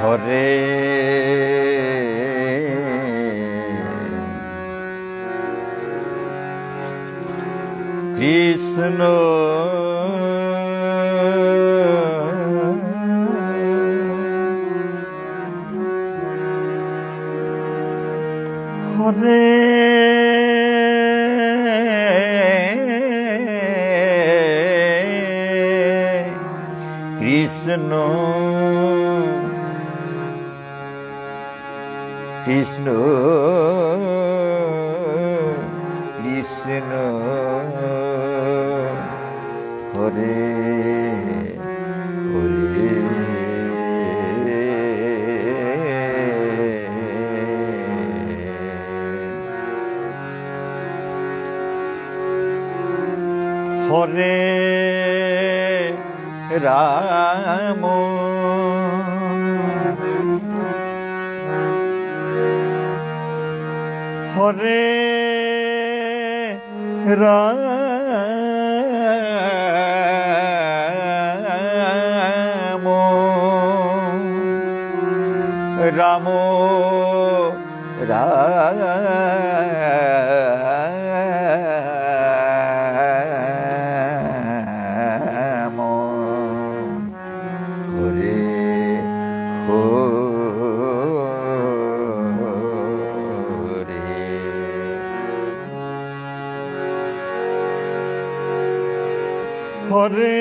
হরে কৃষ্ণ হরে কৃষ্ণ কৃষ্ণ কৃষ্ণ হরে হরে হরে রাম হরে রাম রাম রাম হরে হরে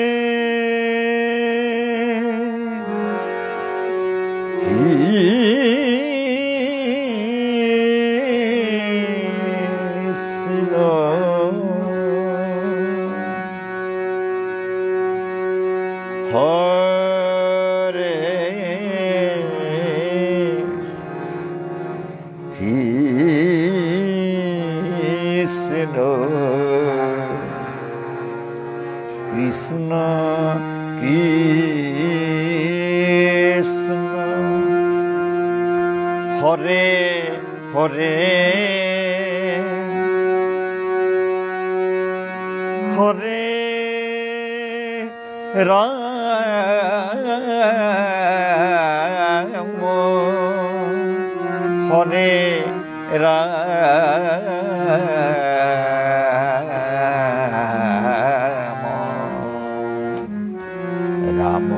কৃষ্ণ হরে কৃষ্ণ কৃষ্ণ কৃষ্ণ হরে হরে হরে রাম হরে রাম রাম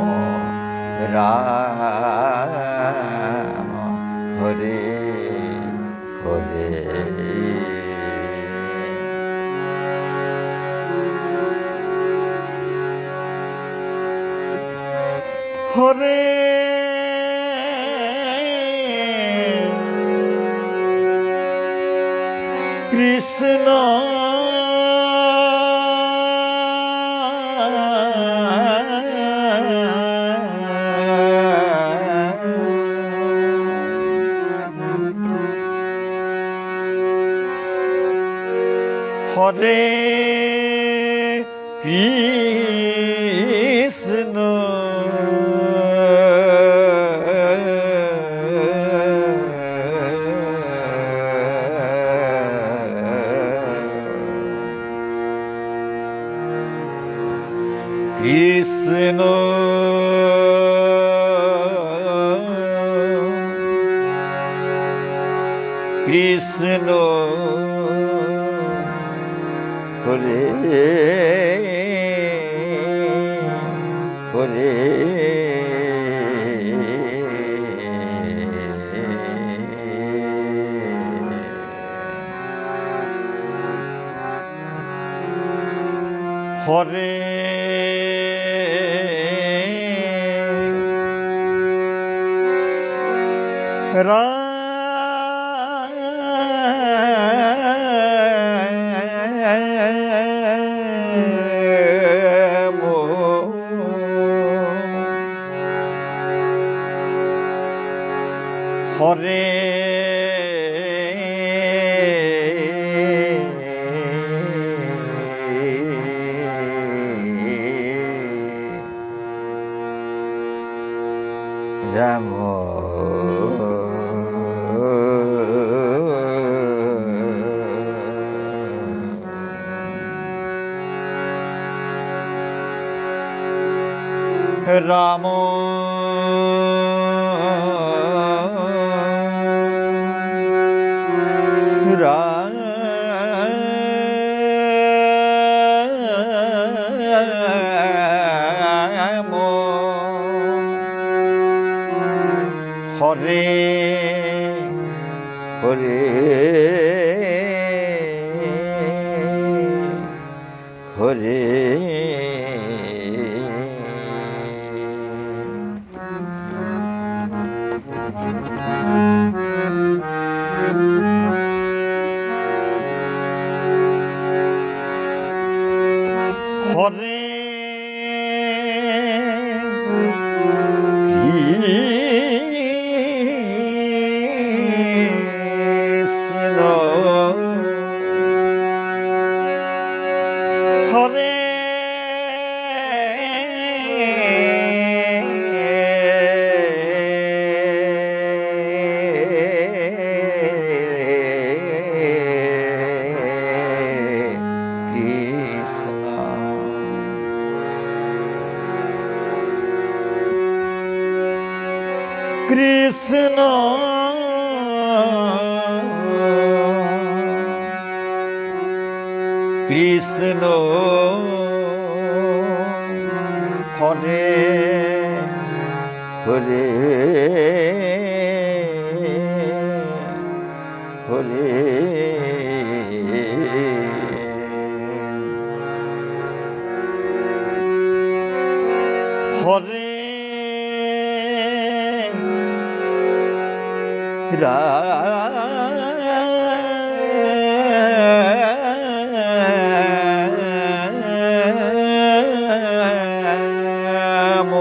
রাম হরে হরে হরে কৃষ্ণ হরে কৃষ্ণ কৃষ্ণ কৃষ্ণ হরে হরে হরে রাম হরে রাম রাম হরে হরে হরে হরে কৃষ্ণ হরে কৃষ্ণ কৃষ্ণ হরে হরে হরে হরে রাম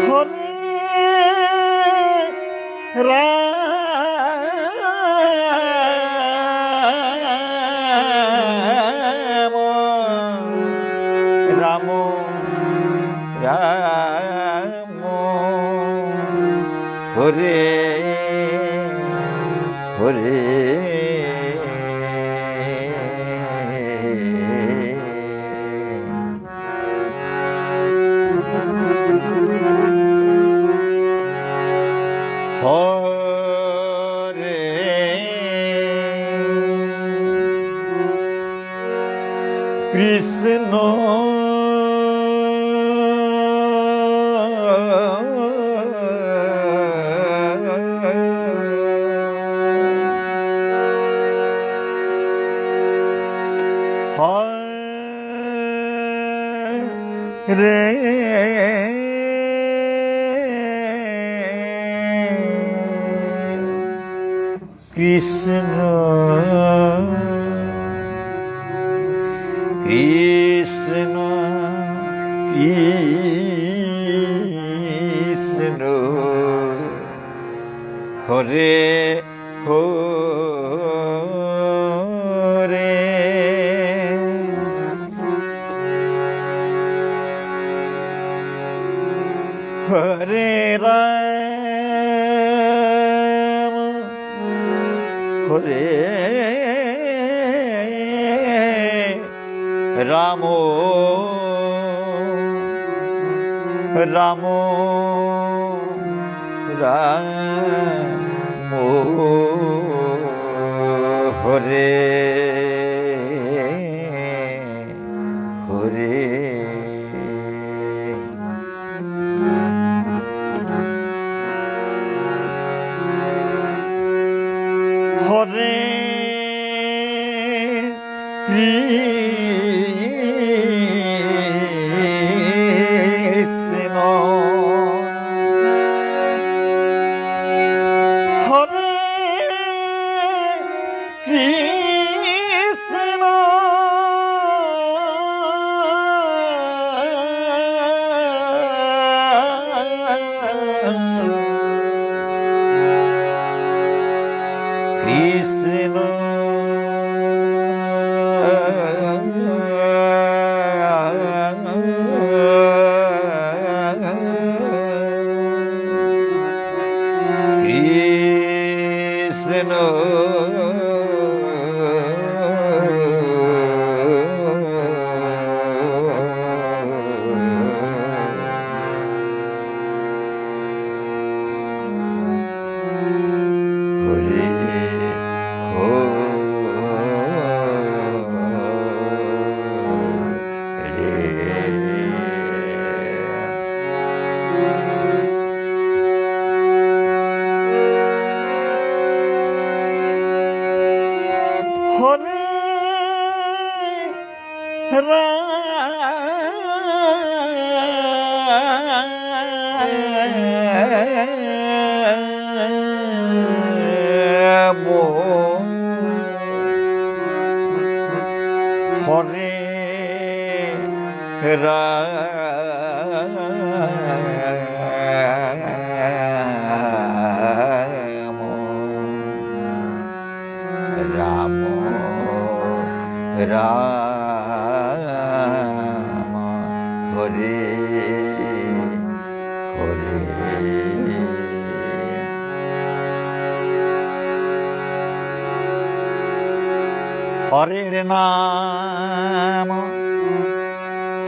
হরে রাম রাম হরে হরে হরে কৃষ্ণ হরে কৃষ্ণ কৃষ্ণ কৃষ্ণ হরে হরে হরে রাম হরে রাম রাম রাম হরে হরে হরে কৃষ্ণ হরে কৃষ্ণ হরে রাম রাম হরে হরে হরের নাম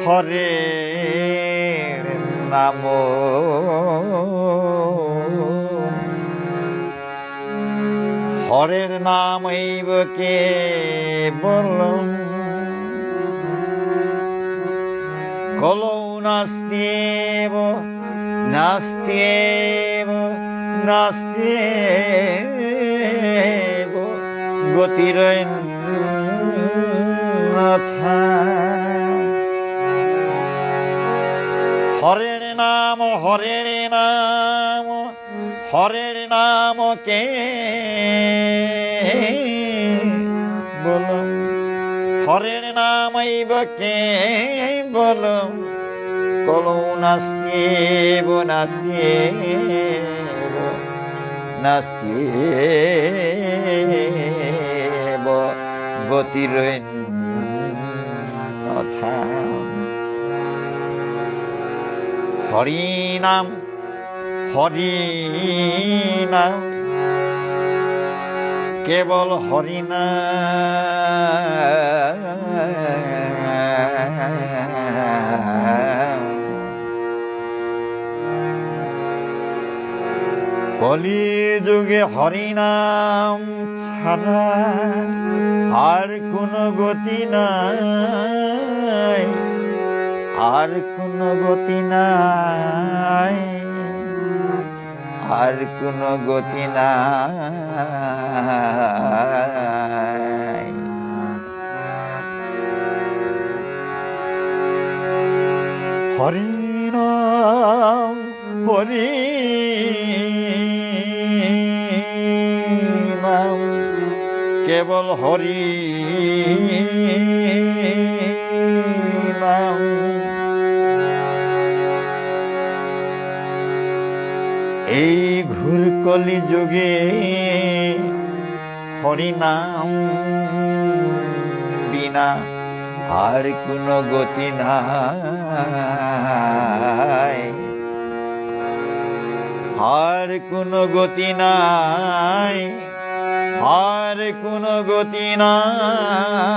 হরের নাম হরের নামৈব কেবলম কলৌ নাস্ত্যেব নাস্ত্যেব নাস্ত্যেব গতিরন্যথা হরের নাম হরের নাম হরের নাম কে বলম হরের নামৈব কেবলম কলৌ নাস্ত্যেব নাস্ত্যেব নাস্ত্যেব গতিরন্যথা হরিনাম হরিনাম কেবল হরিনাম কলিযুগে হরিনাম ছাড়া আর কোনো গতি নাই আর কোনো গতি নাই আর কোনো গতি নাই হরিনাম হরিনাম কেবল হরিনাম এই ঘোর কলিযুগে হরিনাম বিনা আর কোনো গতি নাই আর কোনো গতি নাই আর কোনো গতি নাই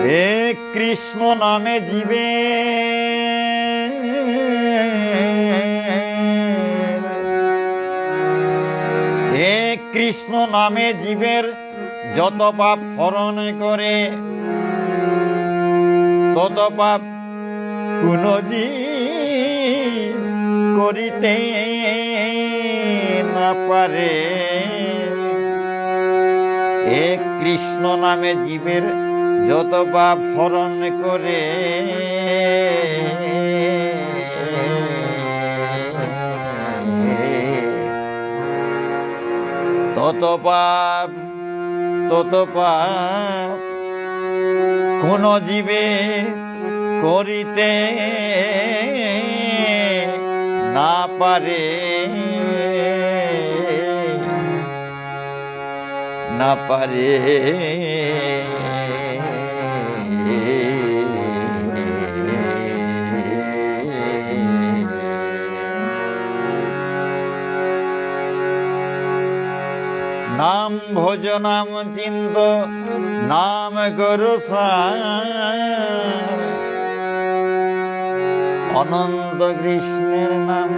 হে কৃষ্ণ নামে জীবে কৃষ্ণ নামে জীবের যত পাপ হরণ করে তত পাপ কোন জীব করিতে না পারে এক কৃষ্ণ নামে জীবের যত পাপ হরণ করে তত পাপ কোন জীবে করিতে না পারে না পারে নাম ভোজ নাম চিন্ত নাম করু অনন্ত কৃষ্ণের নাম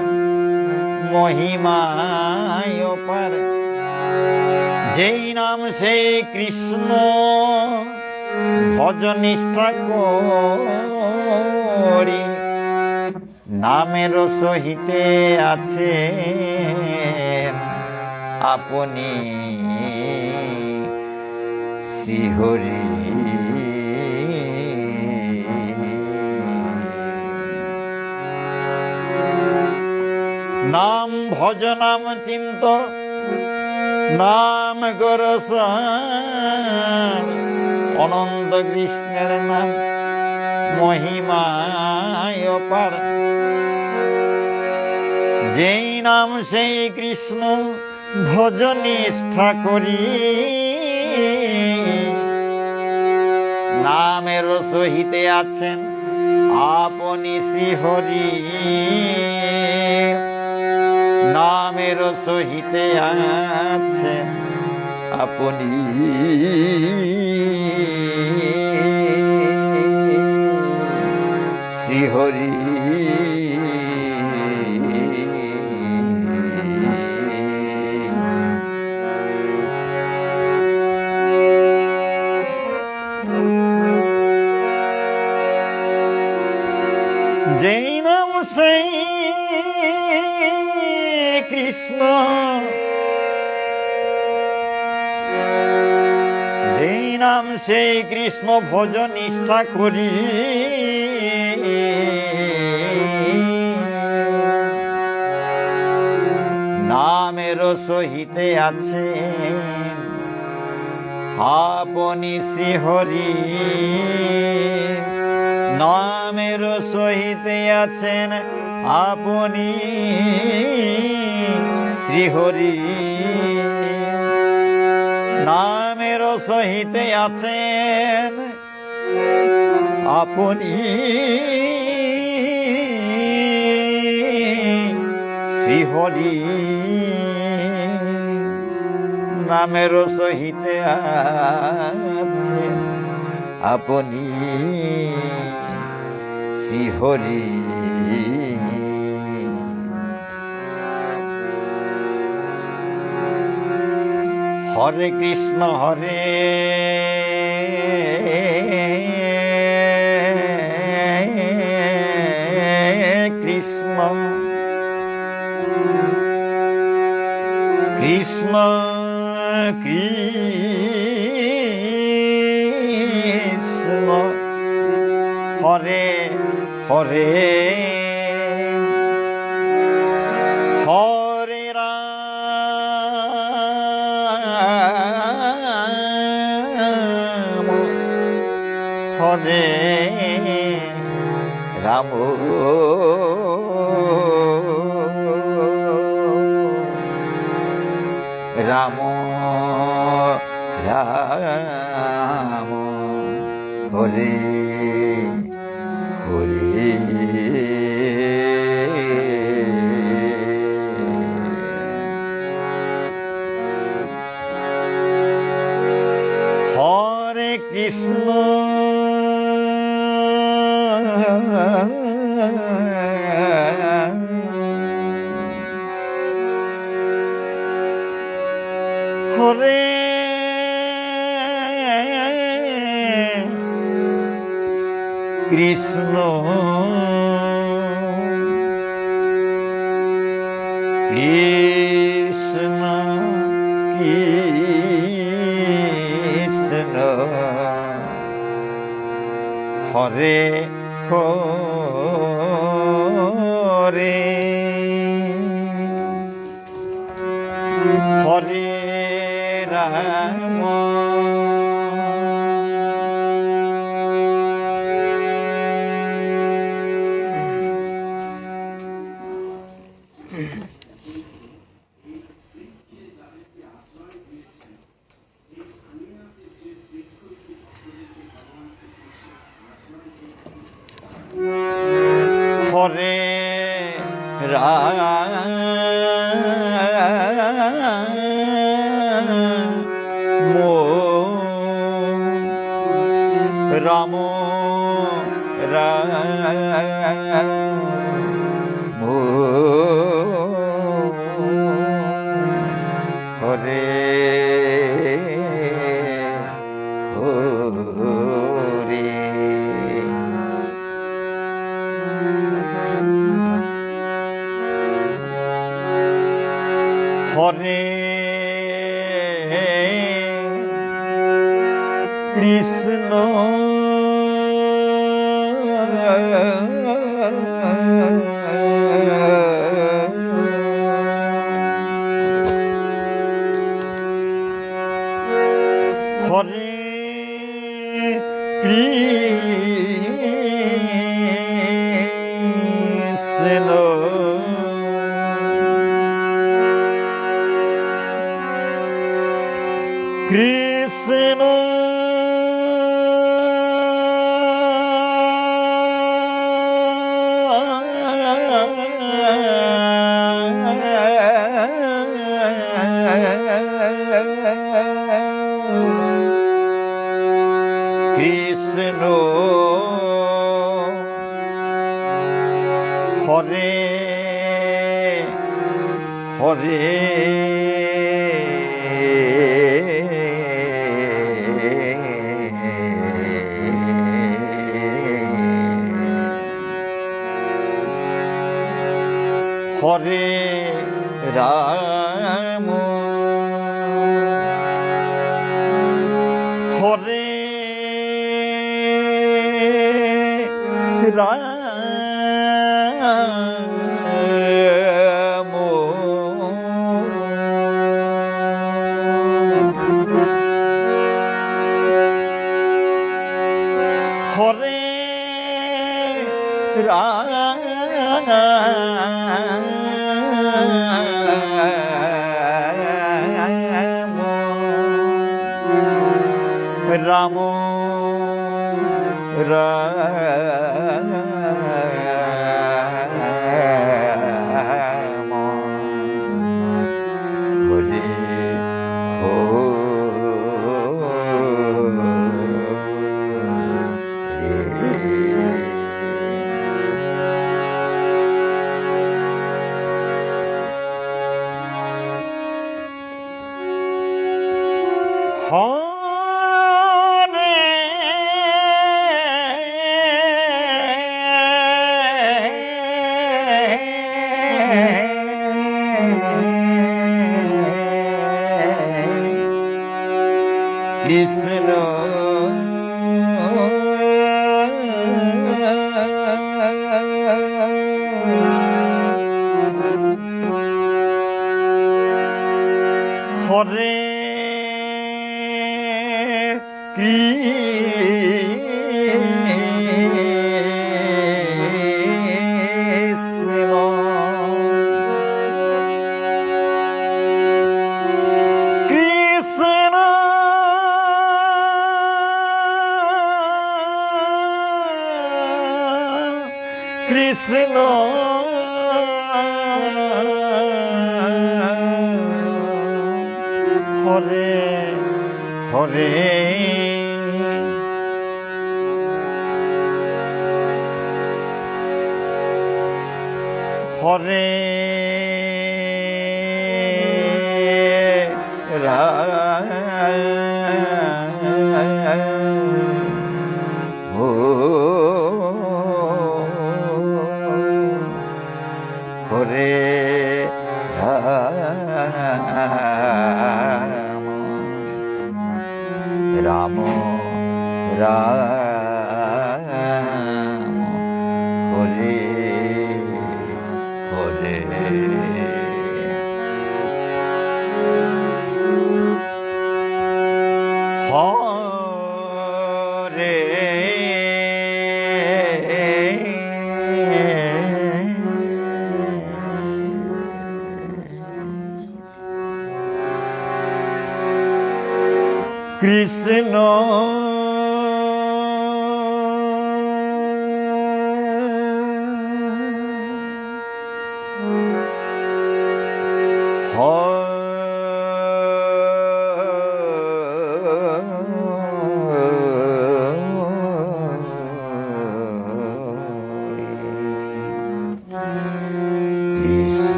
মহিমায় অপার যেই নাম সেই কৃষ্ণ ভজ নিষ্ঠা কর নামের সহিতে আছে আপনি শ্রীহরি। নাম ভজ নাম চিন্ত নাম গরস অনন্ত কৃষ্ণের নাম মহিমায় অপার। যেই নাম সেই কৃষ্ণ ভজ নিষ্ঠা করি, নামের সহিতে আছেন আপনি শ্রীহরি। নামের সহিতে আছেন আপনি শ্রীহরি। যেই নাম সেই কৃষ্ণ, যেই নাম সেই কৃষ্ণ ভজ নিষ্ঠা করি, নামের সহিতে আছে আপনি শ্রীহরি। নামের সহিতে আছেন আপনি শ্রীহরি। নামের সহিতে আছেন আপনি শ্রীহরি। নামের সহিতে আছে আপনি শ্রীহরি। হরে কৃষ্ণ হরে কৃষ্ণ কৃষ্ণ কৃষ্ণ হরে হরে হরে রাম হরে রাম রাম রাম হরে হরে। হরে কৃষ্ণ হরে কৃষ্ণ কৃষ্ণ কৃষ্ণ হরে হরে হরে রাম হরে রাম রাম হরে হরে। হরে কৃষ্ণ হরে কৃষ্ণ কৃষ্ণ কৃষ্ণ হরে হরে হরে রাম হরে রাম হরে রাম রাম হরে হরে কৃষ্ণ হরে কৃষ্ণ কৃষ্ণ কৃষ্ণ হরে হরে হরে হরে রাম রাম হরে হরে হরে কৃষ্ণ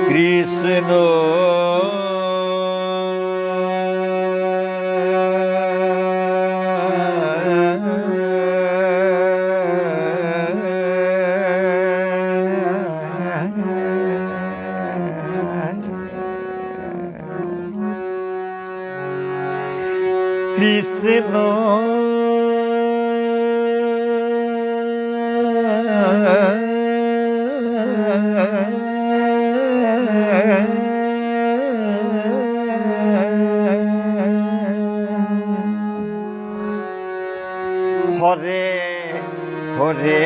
কৃষ্ণ কৃষ্ণ হরে হরে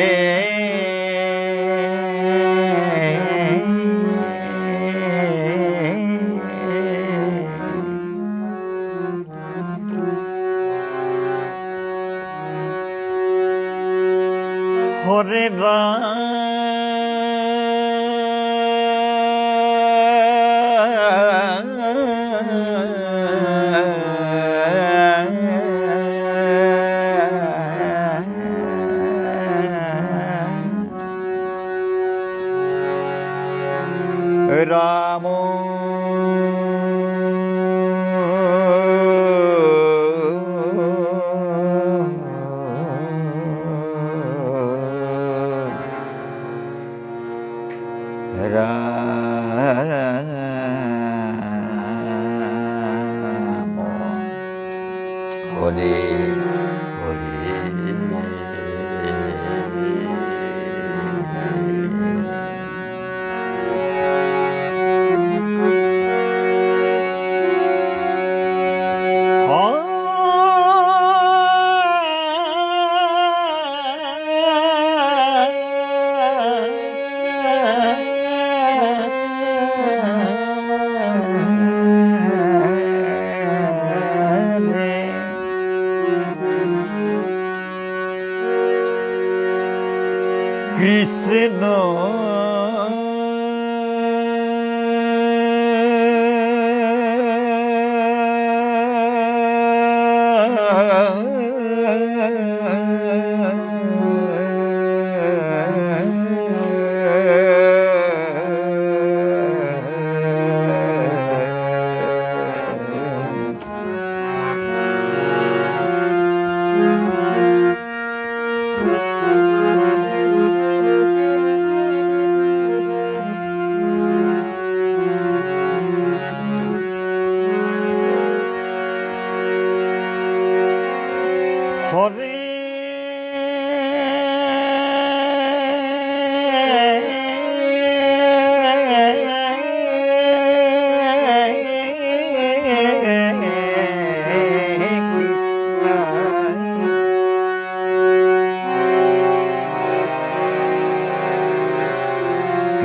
হরে রাম রাম হরে হরে কৃষ্ণ হরে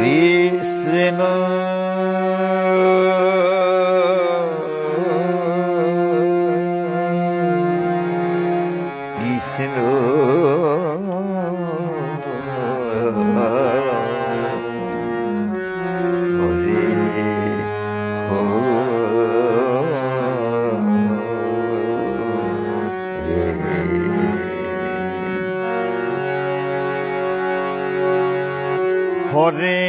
কৃষ্ণ কৃষ্ণ হরে হরে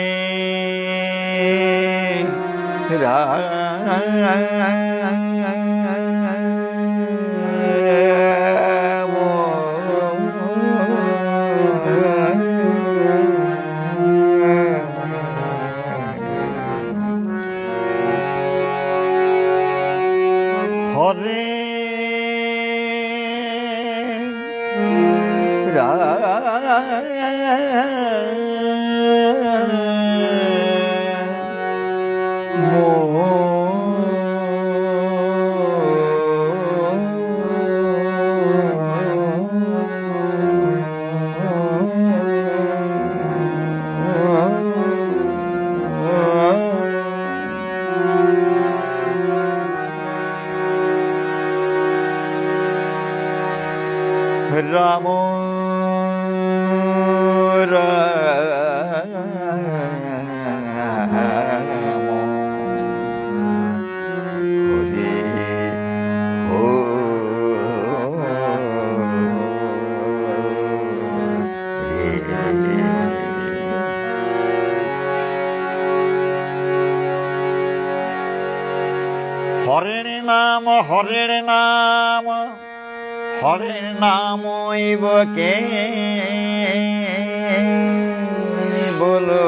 রাম হরে রাম হরের নাম হরের নাম হরের নামইব কে বলো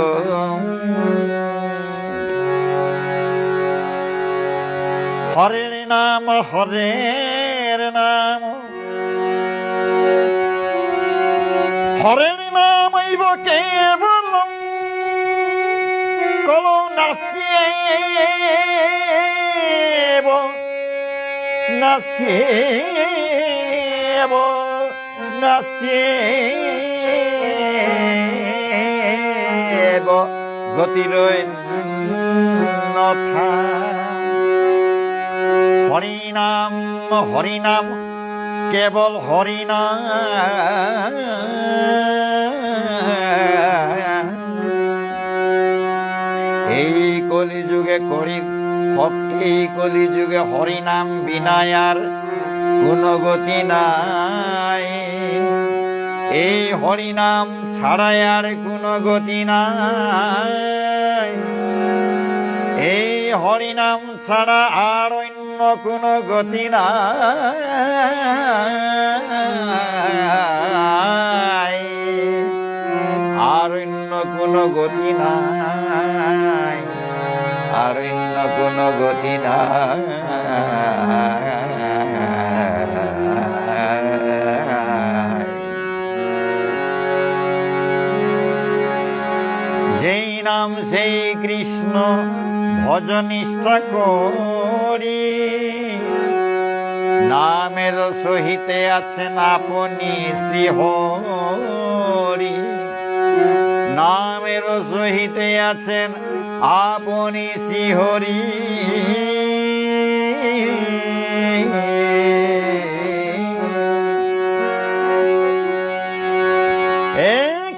হরের নাম হরের নাম হরের নাম হইব কেবল কল নাস্তিব নাস্তিব নাস্তিব গতিরই নথা হরিনাম হরিনাম কেবল হরিনাম এই কলিযুগে এই কলিযুগে হরিনাম বিনায়ার কোন গতি নাই এই হরিনাম ছাড়াই আর কোন গতি নাই এই হরিনাম ছাড়া আর অন্য কোন গতি নাই আর অন্য কোন গতি নাই আর অন্য কোন গতি নাই যেই নাম সেই কৃষ্ণ ভজনিষ্ঠা করি নামের সহিতে আছেন আপনি শ্রীহরি নামের সহিতে আছেন আপনি শ্রীহরি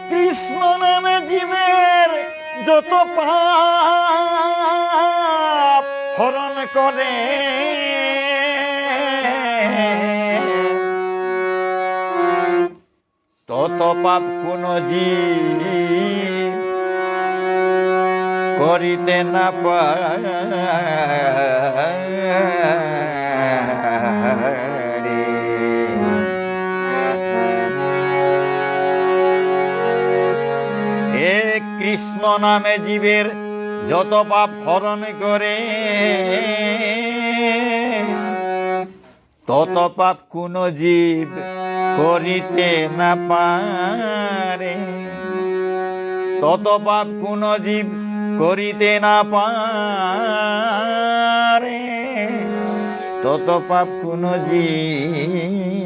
কৃষ্ণ নামে জীবের যত পাপ হরণ করে তত পাপ কোন জীব করিতে না পারে এ কৃষ্ণ নামে জীবের যত পাপ হরণ করে তত পাপ কোন জীব করিতে না পারে তত পাপ কোন জীব করিতে না পারে তত পাপ কোন জীব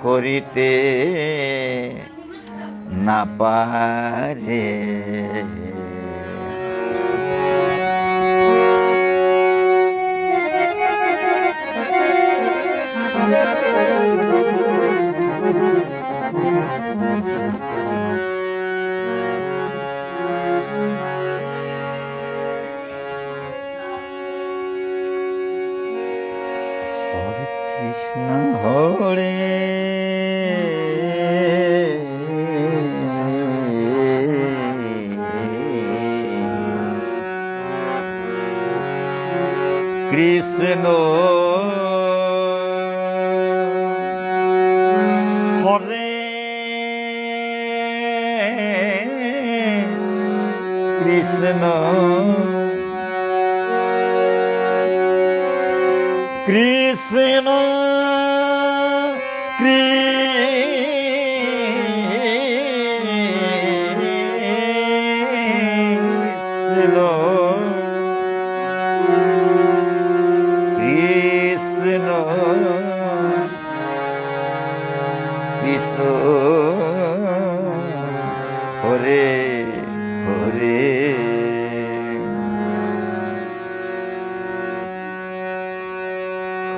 করিতে না পারে হরে কৃষ্ণ হরে কৃষ্ণ হরে কৃষ্ণ কৃষ্ণ কৃষ্ণ কৃষ্ণ কৃষ্ণ হরে হরে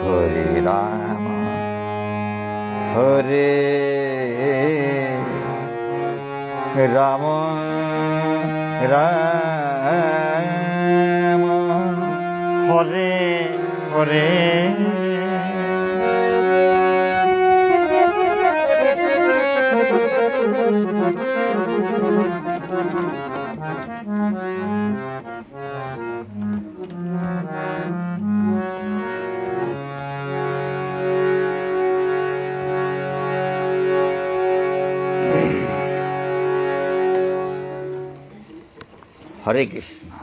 হরে রাম হরে রাম রাম হরে হরে হরে কৃষ্ণ।